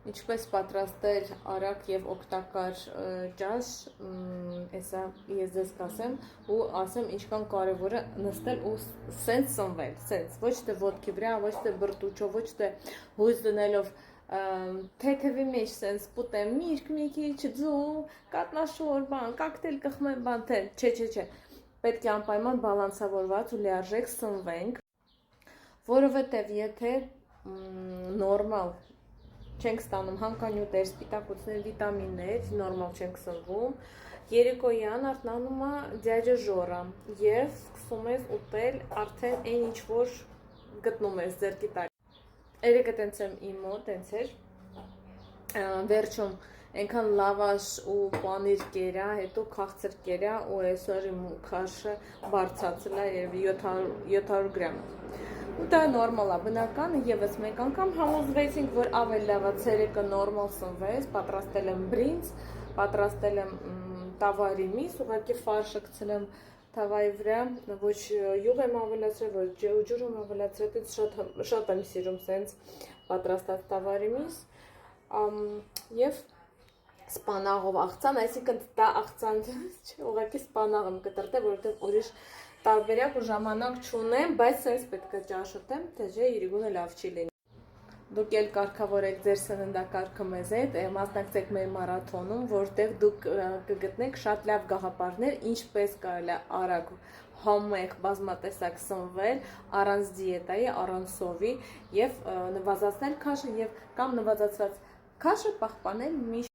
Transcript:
Ինչպես պատրաստել արագ եւ օգտակար ջաշ, հեսա ես ձեզ կասեմ ու ասեմ ինչքան կարևոր է նստել ու սենց սնվել, սենց, ոչ թե ոտքի վրա, ոչ թե բրտուճով, ոչ թե հույս դնելով թեթևի մեջ սենց պուտեմ միրգ մի քիչ ձու, կատնաշոր բան, կոկտեյլ կխմեմ բան թե, չէ, պետք է անպայման բալանսավորված ու լիարժեք սնվենք, որովհետև եթե նորմալ չենք ստանում հանքանյութեր, սպիտակուցներ, վիտամիններ, նորմալ չենք սնվում, երեկոյան արթնանում է ձյաճը ժոռը եւ սկսում ես ուտել արդեն այն ինչ որ գտնում ես ձեռքի տակ։ Երեկը տենց եմ իմ մոտ, տենց էր, վերջում այնքան լավաշ ու պանիր կերա, հետո քաղցր կերա ու այսօր իմ քաշը բարձացել է 700 գրամ։ Ու դա նորմալ է, բնական, եւս մեկ անգամ համոզվեցինք, որ ավելի լավ է ցերեկը նորմալ սնվես, պատրաստել եմ բրինձ, պատրաստել եմ տավարի միս, ուղղակի ֆարշը գցել թավայի վրա, ոչ յուղ եմ ավելացրել, ոչ ջուր եմ ավելացրել, շատ եմ սիրում սենց պատրաստած տավարի միս, եւ սպանաղով աղցան, այսինքն դա աղցան չէ, ուղղակի սպանաղ եմ կտրտել, որովհետեւ ուրիշ տարբերակ ու ժամանակ չունեմ, բայց սենց պետք է ջաշ ուտեմ, թե չէ իրիկունը լավ չի լինի։ Դուք էլ կարգավորեք ձեր սննդակարգը մեզ հետ, մասնակցեք մեր մարաթոնում, որտեղ դուք կգտնեք շատ լավ գաղափարներ, ինչպես կարելի է արագ համեղ բազմատեսակ սնվել, առանց դիետայի, առանց սովի եւ նվազացնել քաշը եւ կամ նվազացված քաշը պահպանել միշտ